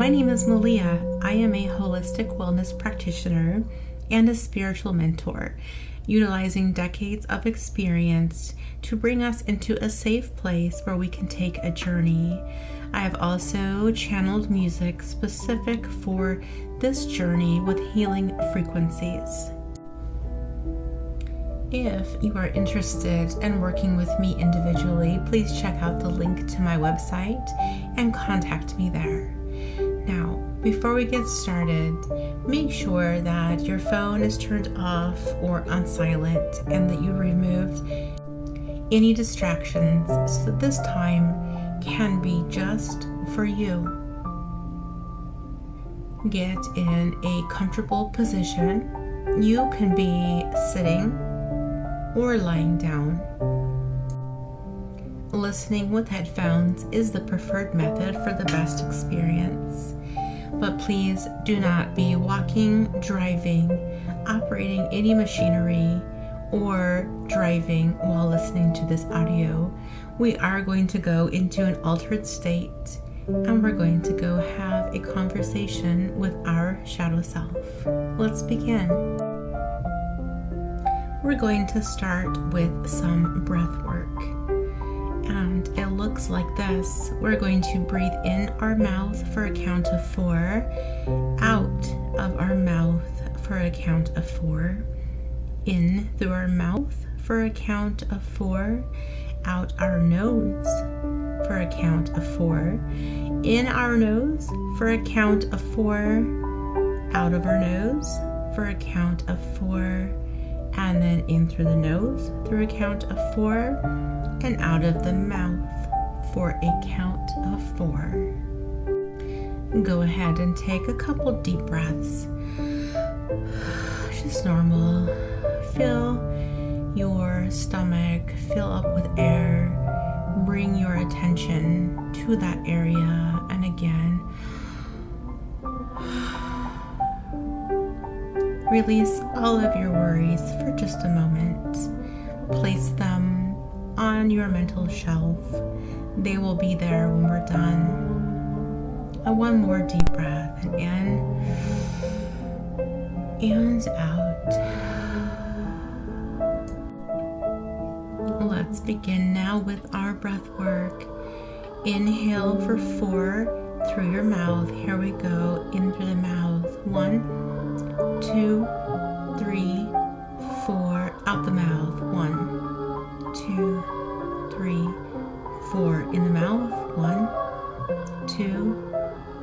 My name is Malia. I am a holistic wellness practitioner and a spiritual mentor, utilizing decades of experience to bring us into a safe place where we can take a journey. I have also channeled music specific for this journey with healing frequencies. If you are interested in working with me individually, please check out the link to my website and contact me there. Now, before we get started, make sure that your phone is turned off or on silent and that you removed any distractions so that this time can be just for you. Get in a comfortable position. You can be sitting or lying down. Listening with headphones is the preferred method for the best experience, but please do not be walking, driving, operating any machinery, or driving while listening to this audio. We are going to go into an altered state and we're going to go have a conversation with our shadow self. Let's begin. We're going to start with some breath work. And it looks like this. We're going to breathe in our mouth for a count of 4, out of our mouth for a count of 4, in through our mouth for a count of 4, out our nose for a count of 4, in our nose for a count of 4, out of our nose for a count of 4, and then in through the nose through a count of 4, and out of the mouth for a count of 4. Go ahead and take a couple deep breaths. Just normal. Fill your stomach, fill up with air. Bring your attention to that area, and again, release all of your worries for just a moment. Place them on your mental shelf. They will be there when we're done. And one more deep breath, and in and out. Let's begin now with our breath work. Inhale for 4 through your mouth. Here we go. In through the mouth. 1, 2, 3, 4. Out the mouth. 1, 2, 3, 4. In the mouth. 1, 2,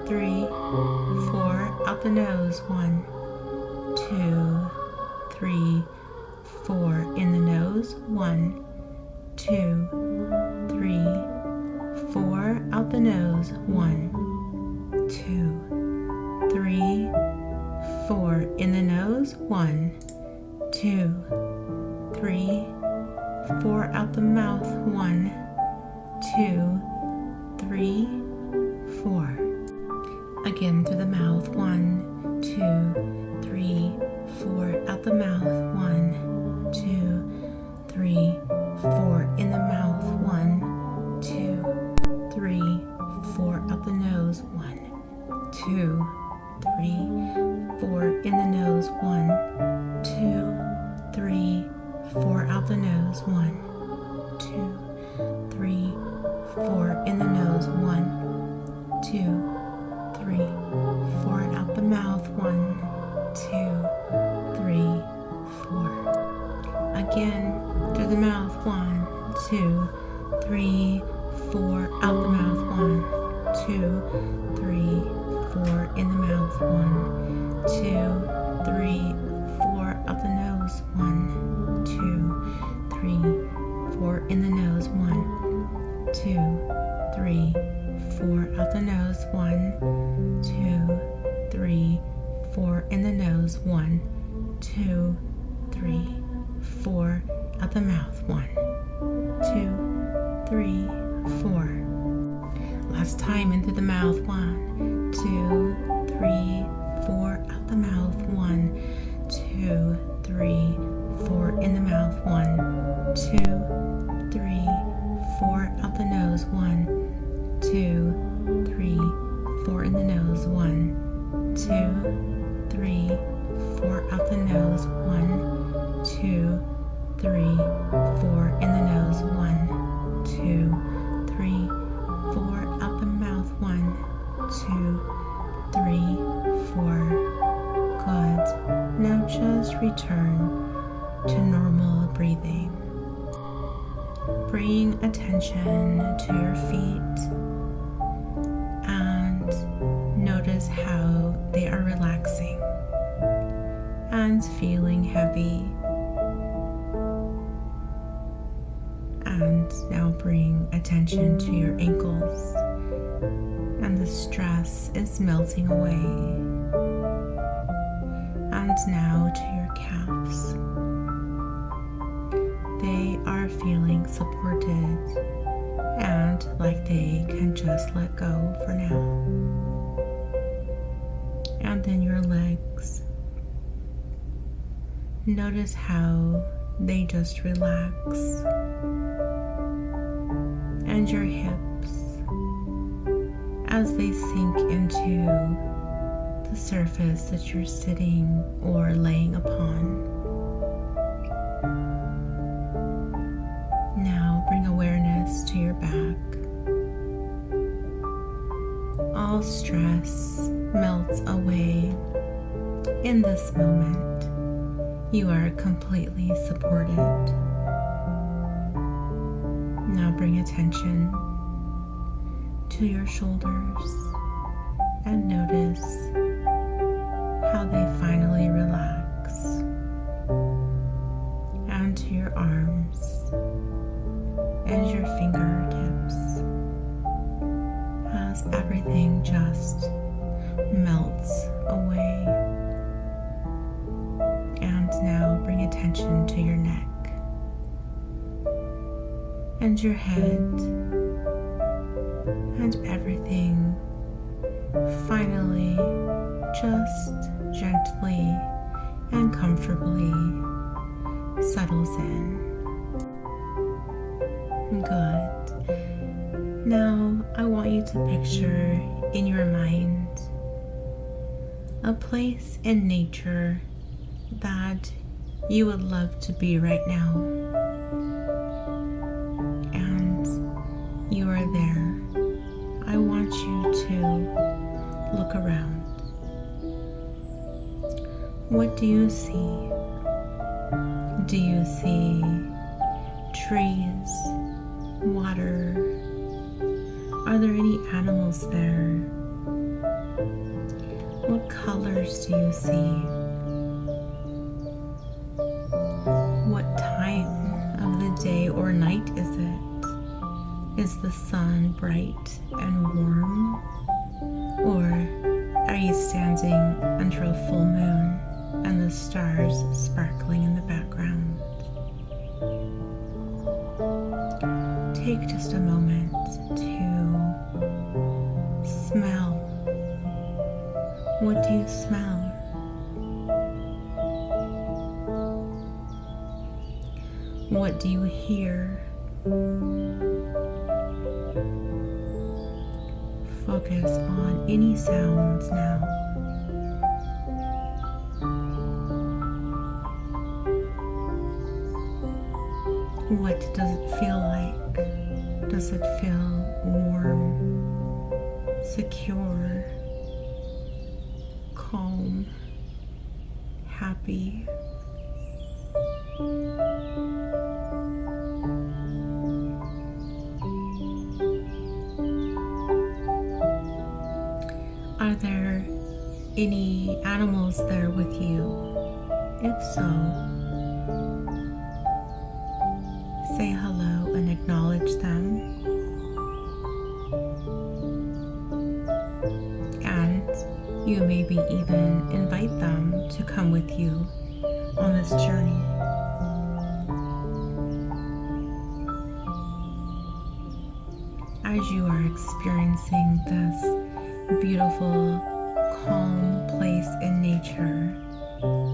3, 4. Out the nose. 1, 2, 3, 4. In the nose. 1, 2, 3, 4. Out the nose. 1, 2, 3, 4. In the nose. 1, 2, 3, 4. Out the mouth. 1, 2, 3, 4. Again through the mouth. 1, 2, 3, 4. Out the mouth. 1, 2, 3, 4. In the mouth. 1, 2, 3, 4. Out the nose. 1, 2, 3, 4. In the nose. 1, 2, 3, 4. Out the nose. 1, 2, 3, 4. In the nose. 1, 2, 3, 4. And out the mouth. 1, 2, 3, 4. Again through the mouth. 1, 2, 3, 4. Out the mouth. 1, 2, 3, 4. In the mouth. 1, 2, 3, 4. Out the nose. 1, 2, 3, 4. In the nose. 1, 2, 3, 4. Out the nose. 1, 2, 3, 4. In the nose. 1, 2, 3, 4. Out the mouth. 1, 2, 3, 4. Last time in through the mouth. 1, 2, 3, 4. Out the mouth. 1, 2, 3, 4. In the mouth. 1, 2, 3, 4. Out the nose. 1, 2, 3, 4. In the nose. 1, bring attention to your feet and notice how they are relaxing and feeling heavy. And now bring attention to your ankles, and the stress is melting away. And now to your calves. They are feeling supported and like they can just let go for now. And then your legs. Notice how they just relax. And your hips as they sink into the surface that you're sitting or laying upon. Now bring awareness to your back. All stress melts away. In this moment, you are completely supported. Now bring attention to your shoulders and notice how they finally relax. And to your arms and your fingertips as everything just melts away. And now bring attention to your neck and your head, and everything finally just gently and comfortably settles in. Good. Now I want you to picture in your mind a place in nature that you would love to be right now. And you are there. I want you to look around. What do you see? Do you see trees, water? Are there any animals there? What colors do you see? What time of the day or night is it? Is the sun bright and warm? Or are you standing under a full moon and the stars sparkling in the background? Take just a moment to smell. What do you smell? What do you hear? Focus on any sounds now. What does it feel like? Does it feel warm, secure, calm, happy? Are there any animals there with you? If so, say hello and acknowledge them. And you maybe even invite them to come with you on this journey. As you are experiencing this beautiful, calm place in nature,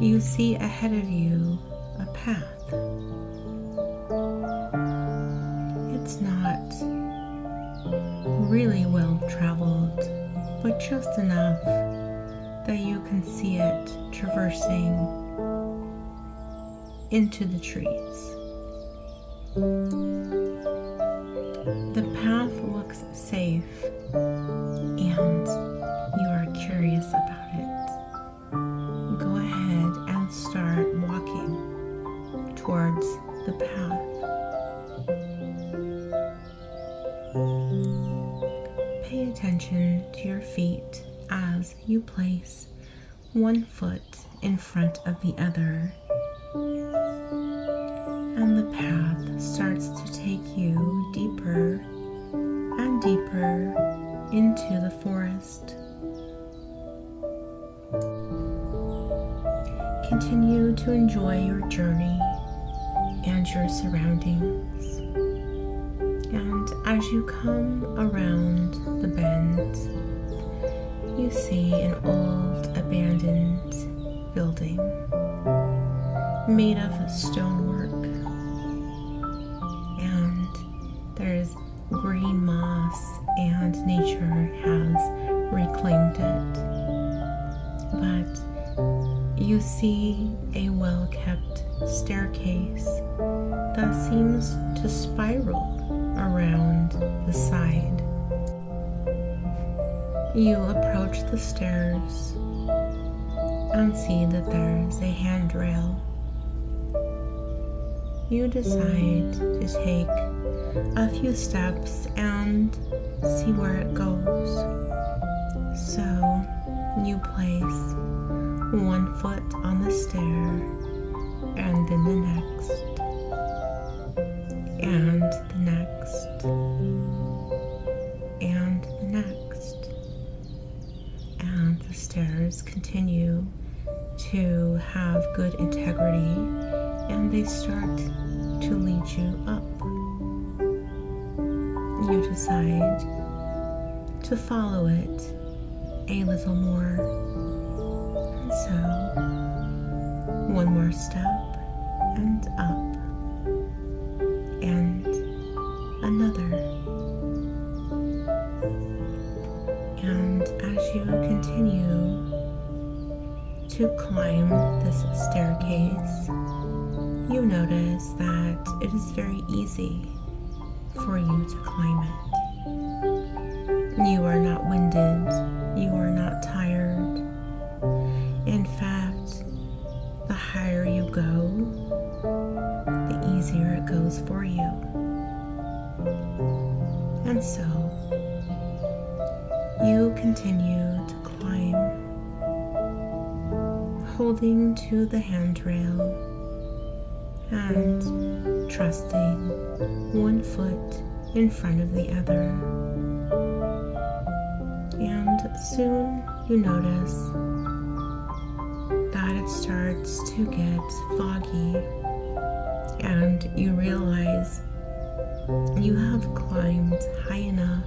you see ahead of you a path. It's not really well traveled, but just enough that you can see it traversing into the trees. The path looks safe and you are curious about it. Go ahead and start walking towards the path. pay attention to your feet as you place one foot in front of the other, and the path starts to take you deeper and deeper into the forest. Continue to enjoy your journey and your surroundings. And as you come around the bend, you see an old abandoned building made of stonework, and there's green moss and nature has reclaimed it. But you see a well-kept staircase that seems to spiral around the side. You approach the stairs and see that there's a handrail. You decide to take a few steps and see where it goes. So you place one foot on the stair, and then the next, and the next, and the next. And the stairs continue to have good integrity, and they start to lead you up. You decide to follow it a little more. And so, one more step, and up, and another. And as you continue to climb this staircase, you notice that it is very easy for you to climb it. You are not winded, you are not tired. In fact, the higher you go, the easier it goes for you. And so, you continue to climb, holding to the handrail and trusting one foot in front of the other. And soon you notice that it starts to get foggy, and you realize you have climbed high enough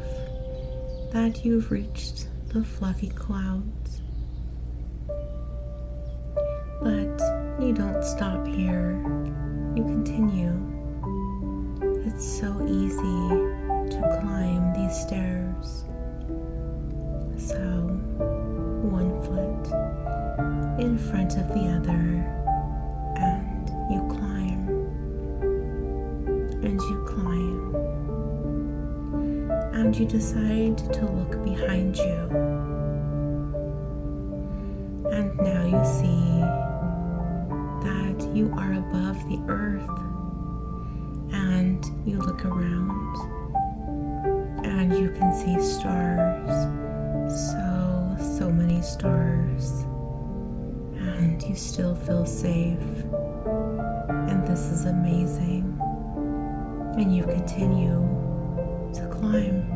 that you've reached the fluffy clouds. But you don't stop here. You continue. It's so easy to climb these stairs. So, one foot in front of the other, and you climb, and you climb, and you decide to look behind you. And now you see that you are above the earth, and you look around and you can see stars, so many stars, and you still feel safe, and this is amazing. And you continue to climb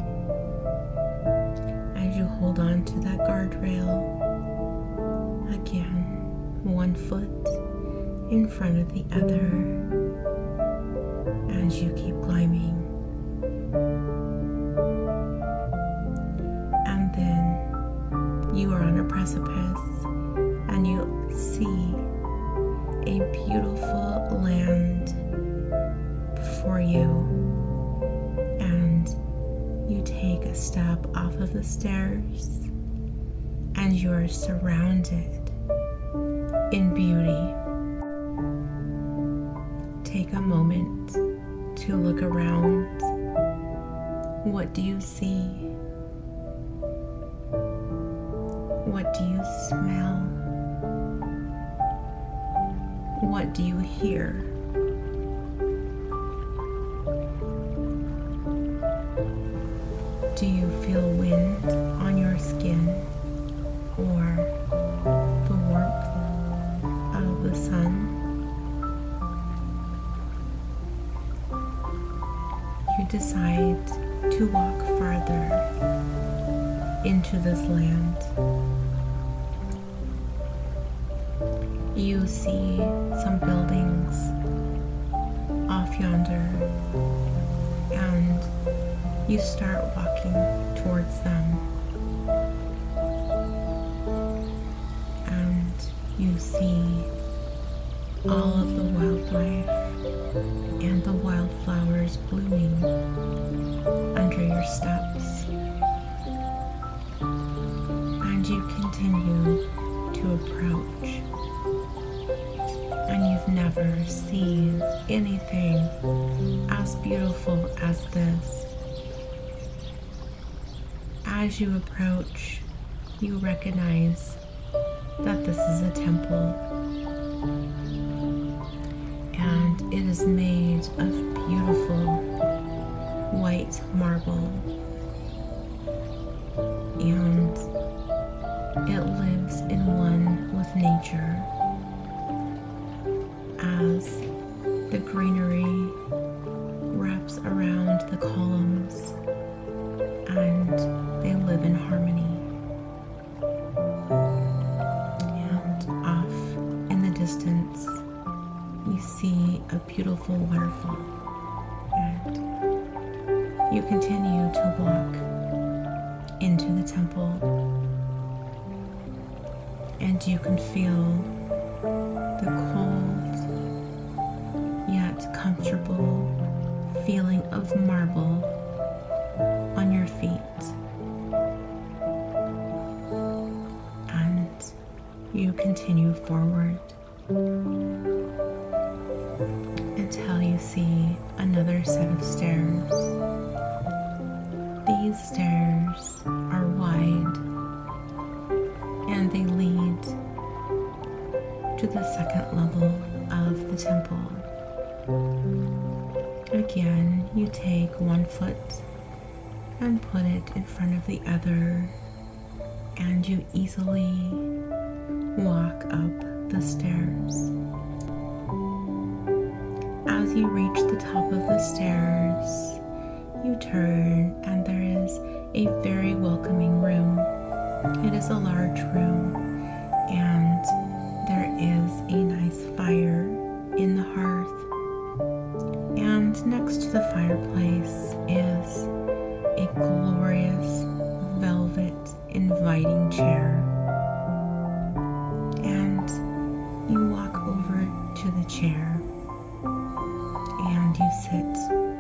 as you hold on to that guardrail. Again, one foot in front of the other as you keep climbing. And then you are on a precipice and you see a beautiful land before you, and you take a step off of the stairs and you are surrounded in beauty. Take a moment to look around. What do you see? What do you smell? What do you hear? Do you feel wind on your skin or the warmth of the sun? You decide to walk farther into this land. You see some buildings off yonder, and you start walking towards them, and you see all of the wildlife and the wildflowers blooming under your steps, and you continue to approach, and you've never seen anything as beautiful as this. As you approach, you recognize that this is a temple, and it is made of beautiful white marble, and it lives in one with nature, as the greenery wraps around the columns and they live in harmony. And off in the distance, you see a beautiful waterfall, and you continue to walk into the temple, and you can feel the cold yet comfortable feeling of marble on your feet, and you continue forward until you see another set of stairs. These stairs are wide, and they lead to the second level of the temple. Again, you take one foot and put it in front of the other, and you easily walk up the stairs. As you reach the top of the stairs, you turn, and there is a very welcoming room. It is a large room, and there is a nice fire in the hearth, and next to the fireplace is a glorious velvet inviting chair, and you walk over to the chair and you sit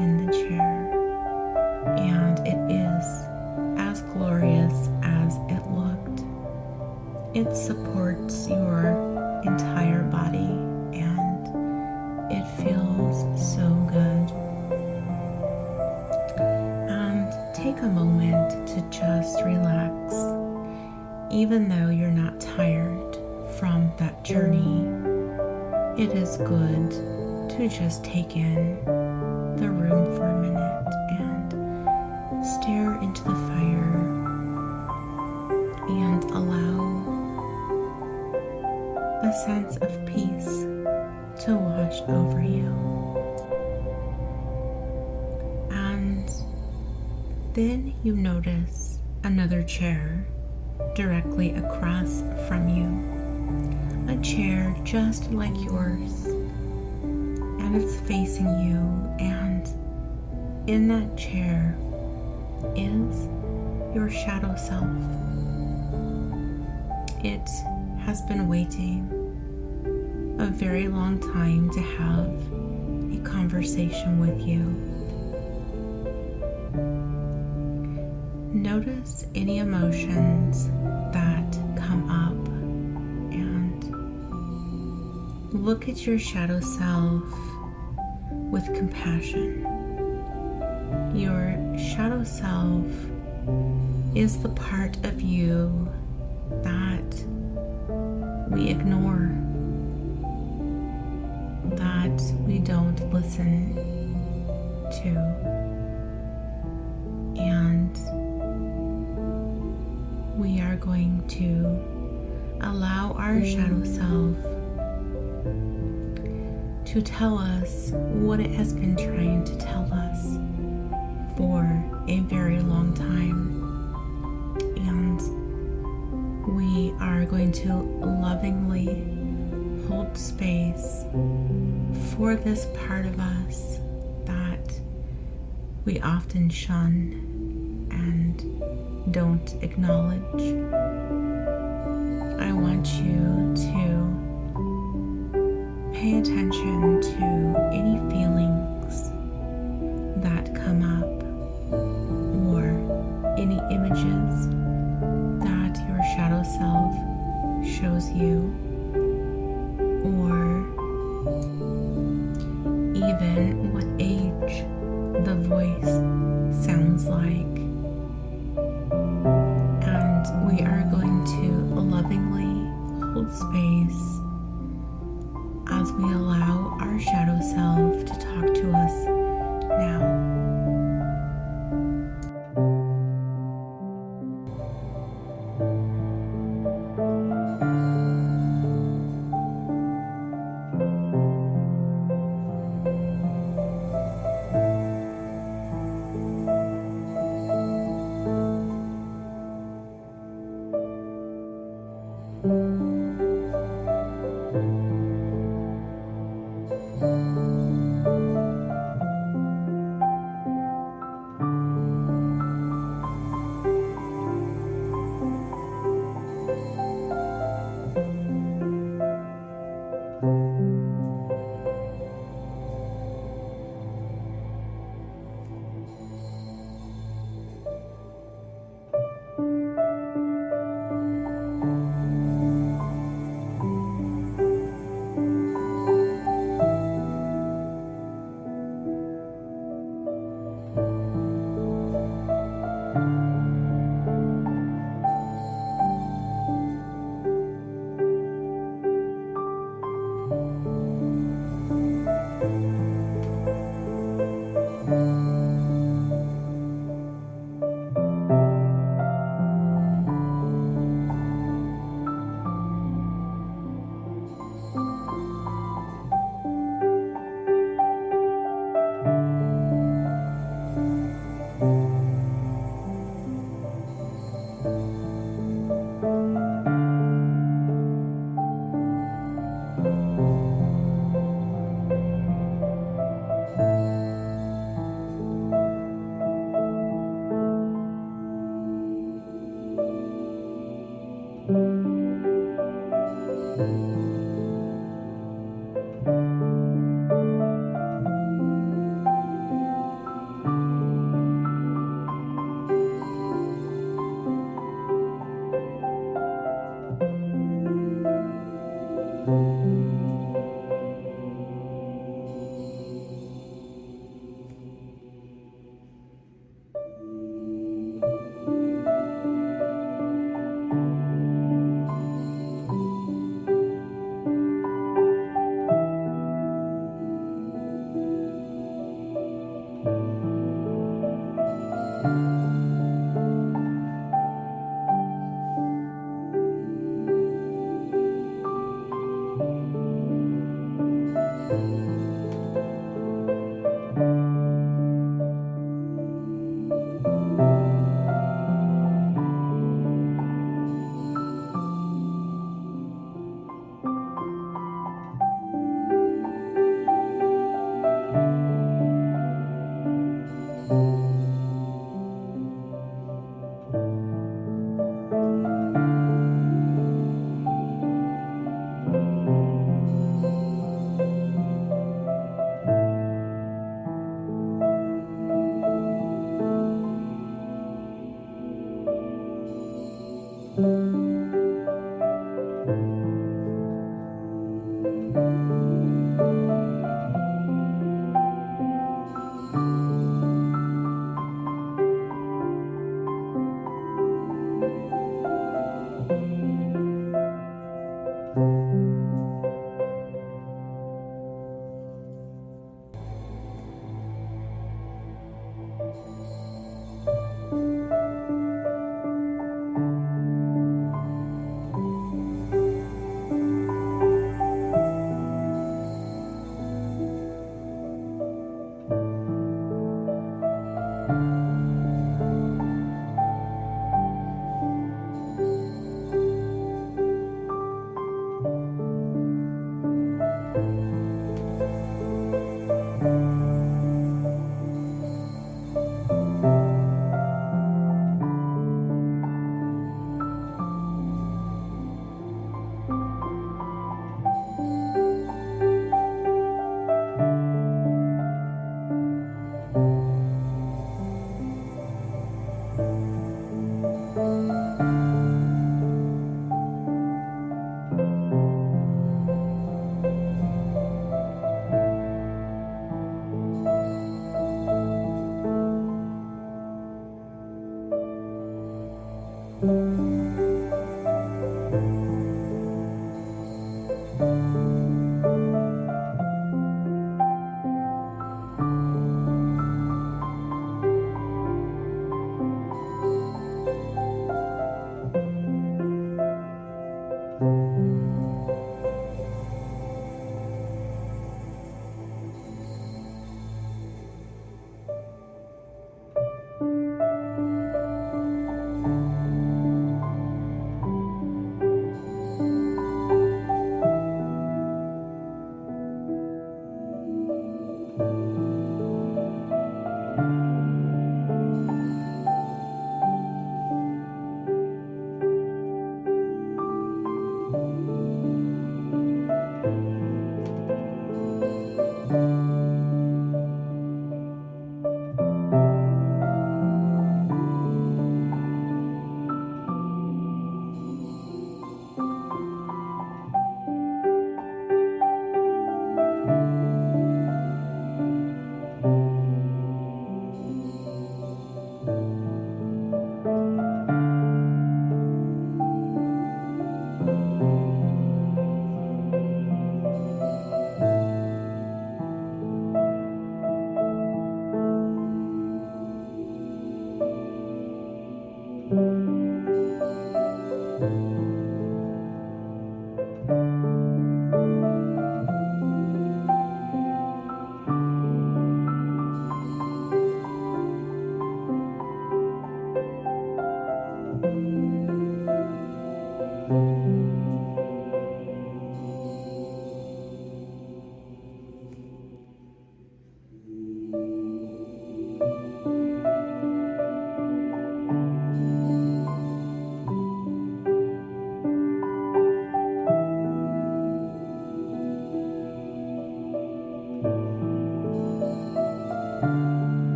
in the chair, and it is as glorious as it looked. It supports your entire body, and it feels so good. Take a moment to just relax. Even though you're not tired from that journey, it is good to just take in the room for a minute and stare into the fire and allow a sense of peace to wash over you. Then you notice another chair directly across from you, a chair just like yours, and it's facing you, and in that chair is your shadow self. It has been waiting a very long time to have a conversation with you. Notice any emotions that come up, and look at your shadow self with compassion. Your shadow self is the part of you that we ignore, that we don't listen to, and going to allow our shadow self to tell us what it has been trying to tell us for a very long time. And we are going to lovingly hold space for this part of us that we often shun and don't acknowledge. I want you to pay attention to any feelings that come up or any images that your shadow self shows you, or even what age the voice sounds like. And we are going to lovingly hold space as we allow our shadow self to talk to us now.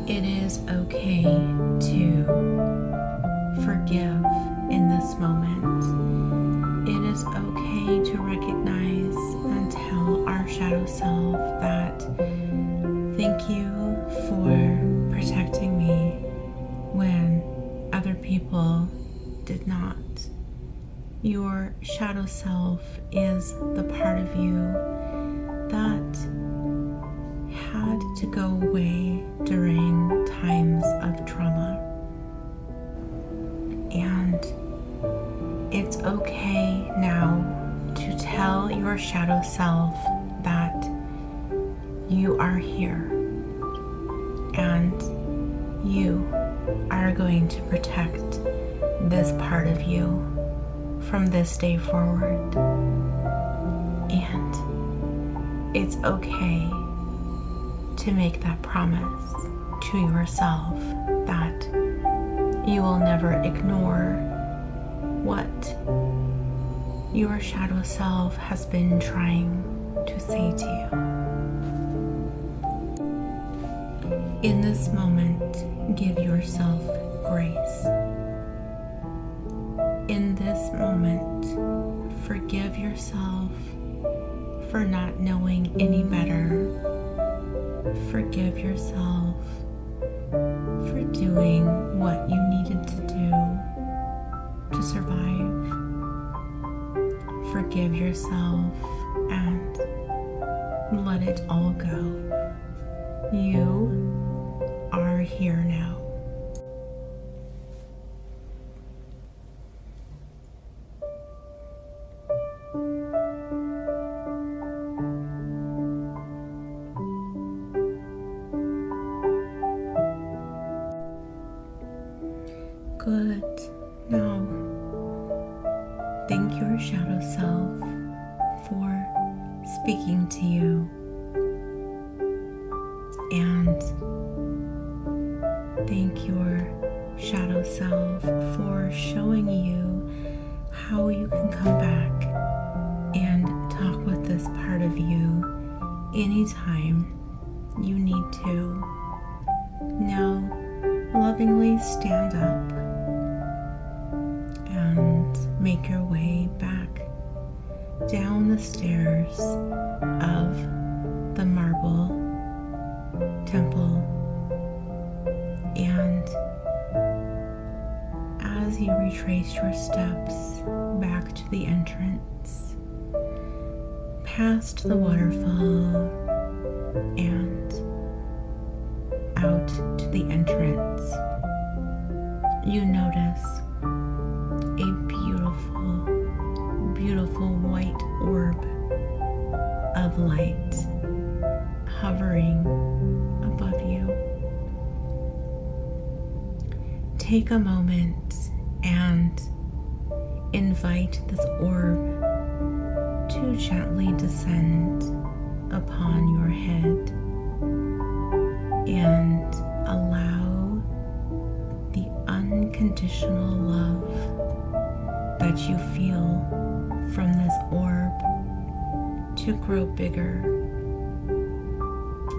It is okay to forgive in this moment. It is okay to recognize and tell our shadow self that thank you for protecting me when other people did not. Your shadow self is the part of you that had to go away during times of trauma. And it's okay now to tell your shadow self that you are here and you are going to protect this part of you from this day forward. And it's okay to make that promise to yourself that you will never ignore what your shadow self has been trying to say to you. In this moment, give yourself grace. In this moment, forgive yourself for not knowing any better. Forgive yourself for doing what you needed to do to survive. Forgive yourself and let it all go. You are here now. Good. Now, thank your shadow self for speaking to you, and thank your shadow self for showing you how you can come back and talk with this part of you anytime you need to. Now, lovingly stand up and make your way back down the stairs of the marble temple. And as you retrace your steps back to the entrance, past the waterfall and out to the entrance, you notice a beautiful, beautiful white orb of light hovering above you. Take a moment and invite this orb to gently descend upon your head and allow the unconditional love that you feel from this orb to grow bigger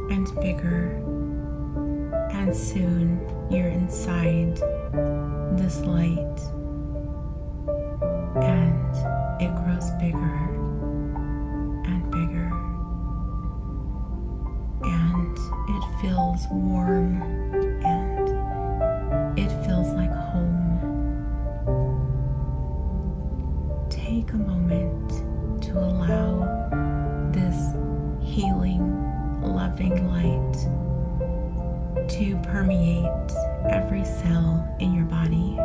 and bigger, and soon you're inside this light and it grows bigger and bigger, and it feels warm and it feels like home. Take a moment to allow this healing, loving light to permeate every cell in your body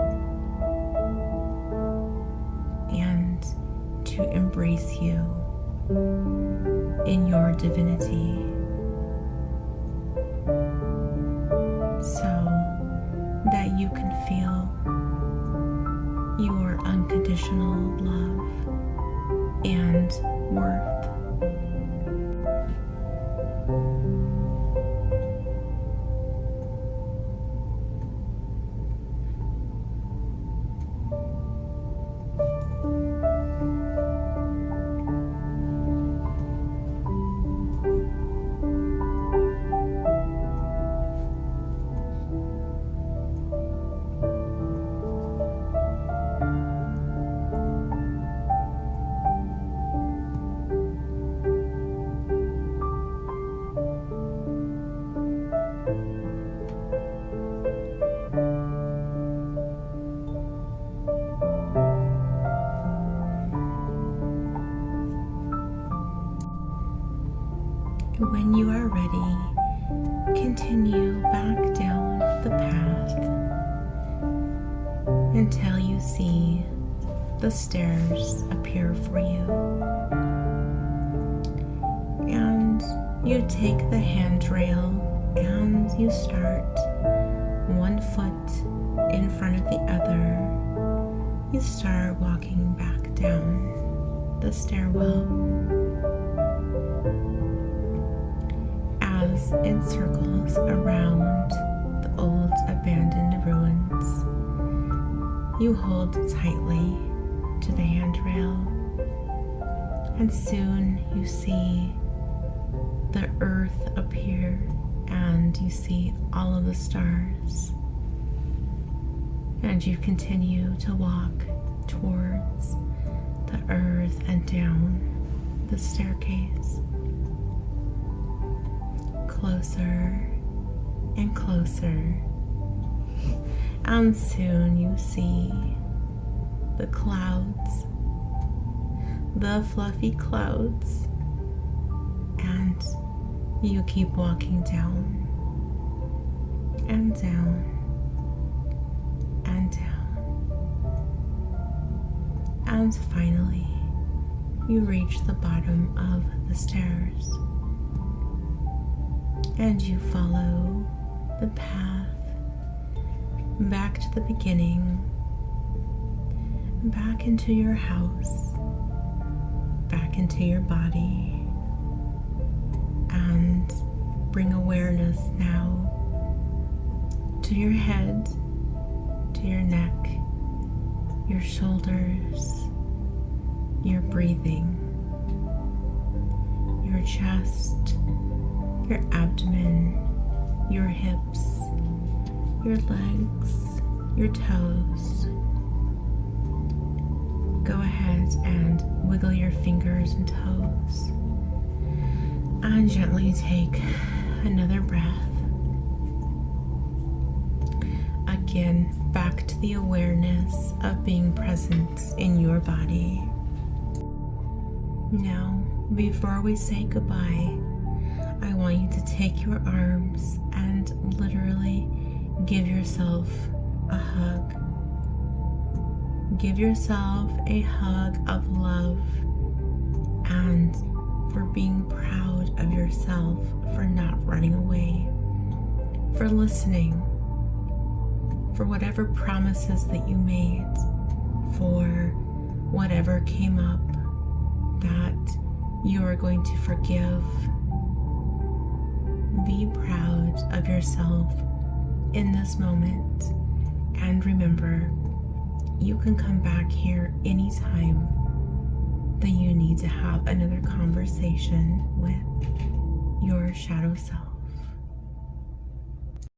and to embrace you in your divinity, so that you can feel your unconditional love and worth. When you are ready, continue back down the path until you see the stairs appear for you. And you take the handrail and you start one foot in front of the other. You start walking back down the stairwell as it circles around the old abandoned ruins. You hold tightly to the handrail, and soon you see the earth appear and you see all of the stars. And you continue to walk towards the earth and down the staircase. Closer and closer. And soon you see the clouds, the fluffy clouds, and you keep walking down and down and down. And finally, you reach the bottom of the stairs and you follow the path back to the beginning, back into your house, back into your body, and bring awareness now to your head, to your neck, your shoulders, your breathing, your chest, your abdomen, your hips, your legs, your toes. Go ahead and wiggle your fingers and toes. And gently take another breath. Again, back to the awareness of being present in your body. Now, before we say goodbye, I want you to take your arms and literally give yourself a hug. Give yourself a hug of love and for being proud of yourself for not running away, for listening, for whatever promises that you made, for whatever came up that you are going to forgive. Be proud of yourself in this moment, and remember, you can come back here anytime that you need to have another conversation with your shadow self.